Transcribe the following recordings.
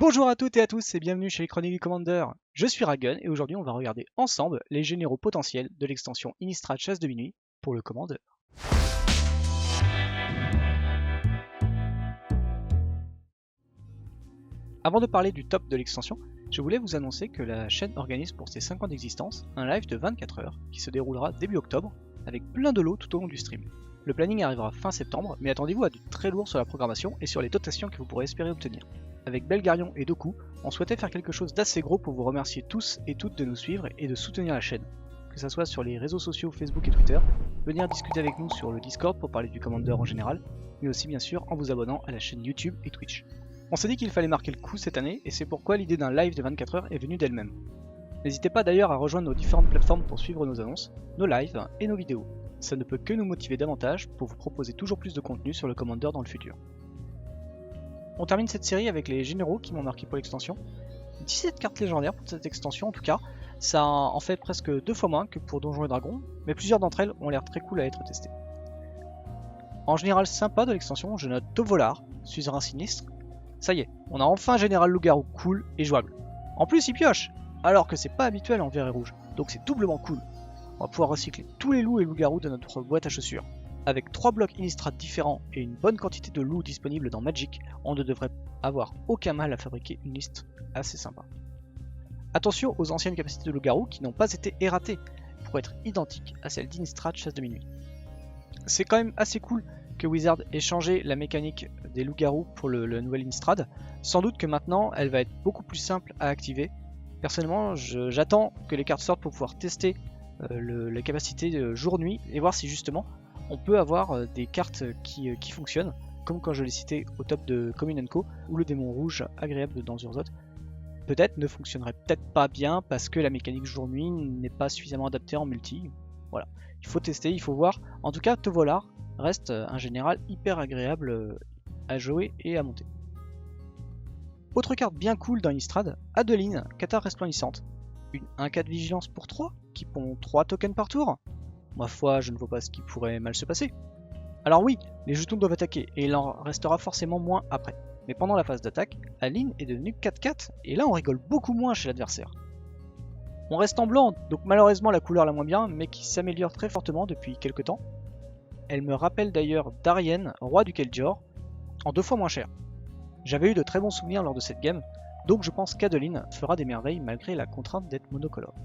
Bonjour à toutes et à tous et bienvenue chez les Chroniques du Commander. Je suis Ragun et aujourd'hui on va regarder ensemble les généraux potentiels de l'extension Innistrad Chasse de Minuit pour le Commander. Avant de parler du top de l'extension, je voulais vous annoncer que la chaîne organise pour ses 5 ans d'existence un live de 24 heures qui se déroulera début octobre avec plein de lots tout au long du stream. Le planning arrivera fin septembre, mais attendez-vous à du très lourd sur la programmation et sur les dotations que vous pourrez espérer obtenir. Avec Belgarion et Doku, on souhaitait faire quelque chose d'assez gros pour vous remercier tous et toutes de nous suivre et de soutenir la chaîne. Que ça soit sur les réseaux sociaux Facebook et Twitter, venir discuter avec nous sur le Discord pour parler du Commander en général, mais aussi bien sûr en vous abonnant à la chaîne YouTube et Twitch. On s'est dit qu'il fallait marquer le coup cette année et c'est pourquoi l'idée d'un live de 24 heures est venue d'elle-même. N'hésitez pas d'ailleurs à rejoindre nos différentes plateformes pour suivre nos annonces, nos lives et nos vidéos. Ça ne peut que nous motiver davantage pour vous proposer toujours plus de contenu sur le Commander dans le futur. On termine cette série avec les généraux qui m'ont marqué pour l'extension. 17 cartes légendaires pour cette extension en tout cas, ça en fait presque 2 fois moins que pour Donjons et Dragons, mais plusieurs d'entre elles ont l'air très cool à être testées. En général sympa de l'extension, je note Tovolar, Suzerain Sinistre. Ça y est, on a enfin un général loup-garou cool et jouable. En plus il pioche, alors que c'est pas habituel en vert et rouge, donc c'est doublement cool. On va pouvoir recycler tous les loups et loups-garous de notre boîte à chaussures. Avec 3 blocs Innistrad différents et une bonne quantité de loups disponibles dans Magic, on ne devrait avoir aucun mal à fabriquer une liste assez sympa. Attention aux anciennes capacités de loup-garou qui n'ont pas été erratées pour être identiques à celles d'Innistrad Chasse de Minuit. C'est quand même assez cool que Wizard ait changé la mécanique des loups-garous pour le nouvel Innistrad. Sans doute que maintenant elle va être beaucoup plus simple à activer. Personnellement, j'attends que les cartes sortent pour pouvoir tester la capacité jour-nuit et voir si justement on peut avoir des cartes qui fonctionnent, comme quand je l'ai cité au top de Commune & Co, ou le démon rouge agréable dans Urzot. Peut-être ne fonctionnerait peut-être pas bien parce que la mécanique jour-nuit n'est pas suffisamment adaptée en multi. Voilà, il faut tester, il faut voir. En tout cas, Tovolar reste un général hyper agréable à jouer et à monter. Autre carte bien cool dans Innistrad, Adeline, Cathare Resplendissante. Une 1/4 vigilance pour 3, qui pond 3 tokens par tour. Ma foi, je ne vois pas ce qui pourrait mal se passer. Alors oui, les jetons doivent attaquer, et il en restera forcément moins après. Mais pendant la phase d'attaque, Adeline est devenue 4/4, et là on rigole beaucoup moins chez l'adversaire. On reste en blanc, donc malheureusement la couleur la moins bien, mais qui s'améliore très fortement depuis quelques temps. Elle me rappelle d'ailleurs Darien, roi du Keldjor, en 2 fois moins cher. J'avais eu de très bons souvenirs lors de cette game, donc je pense qu'Adeline fera des merveilles malgré la contrainte d'être monocolore.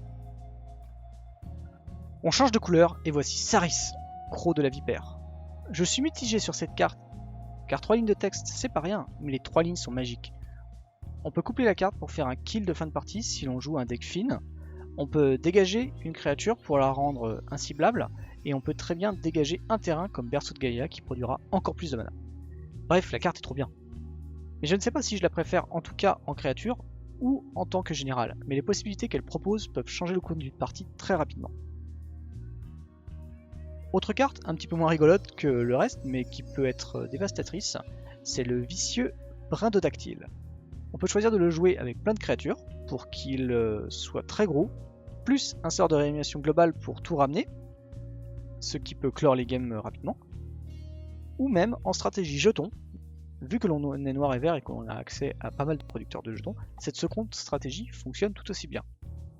On change de couleur et voici Saris, Croc de la Vipère. Je suis mitigé sur cette carte, car 3 lignes de texte c'est pas rien, mais les 3 lignes sont magiques. On peut coupler la carte pour faire un kill de fin de partie si l'on joue un deck fine, on peut dégager une créature pour la rendre inciblable, et on peut très bien dégager un terrain comme Berceau de Gaïa qui produira encore plus de mana. Bref, la carte est trop bien. Mais je ne sais pas si je la préfère en tout cas en créature ou en tant que général, mais les possibilités qu'elle propose peuvent changer le cours d'une partie très rapidement. Autre carte, un petit peu moins rigolote que le reste, mais qui peut être dévastatrice, c'est le vicieux Brindodactyle. On peut choisir de le jouer avec plein de créatures, pour qu'il soit très gros, plus un sort de réanimation globale pour tout ramener, ce qui peut clore les games rapidement, ou même en stratégie jeton. Vu que l'on est noir et vert et qu'on a accès à pas mal de producteurs de jetons, cette seconde stratégie fonctionne tout aussi bien.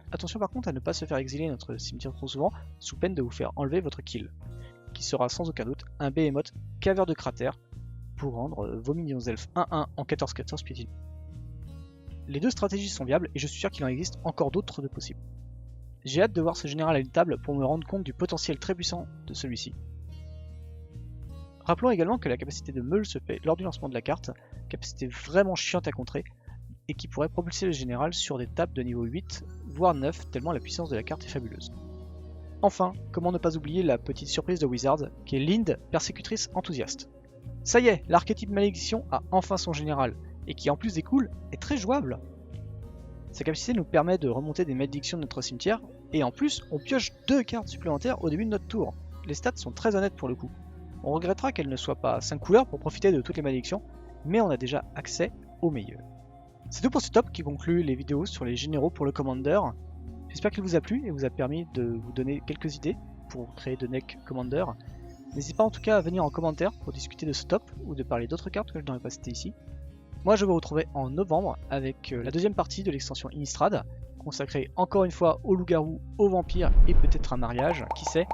Attention par contre à ne pas se faire exiler notre cimetière trop souvent, sous peine de vous faire enlever votre kill, qui sera sans aucun doute un behemoth caveur de cratères pour rendre vos minions elfes 1-1 en 14-14 piétines. Les deux stratégies sont viables et je suis sûr qu'il en existe encore d'autres de possibles. J'ai hâte de voir ce général à une table pour me rendre compte du potentiel très puissant de celui-ci. Rappelons également que la capacité de meule se fait lors du lancement de la carte, capacité vraiment chiante à contrer, et qui pourrait propulser le général sur des tables de niveau 8, voire 9, tellement la puissance de la carte est fabuleuse. Enfin, comment ne pas oublier la petite surprise de Wizard, qui est Lind, persécutrice enthousiaste. Ça y est, l'archétype malédiction a enfin son général, et qui en plus des cool, est très jouable. Sa capacité nous permet de remonter des malédictions de notre cimetière, et en plus, on pioche 2 cartes supplémentaires au début de notre tour. Les stats sont très honnêtes pour le coup. On regrettera qu'elle ne soit pas 5 couleurs pour profiter de toutes les malédictions, mais on a déjà accès au meilleur. C'est tout pour ce top qui conclut les vidéos sur les généraux pour le Commander. J'espère qu'il vous a plu et vous a permis de vous donner quelques idées pour créer de deck Commander. N'hésitez pas en tout cas à venir en commentaire pour discuter de ce top ou de parler d'autres cartes que je n'aurais pas citées ici. Moi je vais vous retrouver en novembre avec la deuxième partie de l'extension Innistrad, consacrée encore une fois aux loups-garous, aux vampires et peut-être un mariage, qui sait.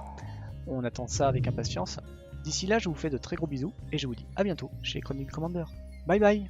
On attend ça avec impatience. D'ici là je vous fais de très gros bisous et je vous dis à bientôt chez Chronicle Commander. Bye bye.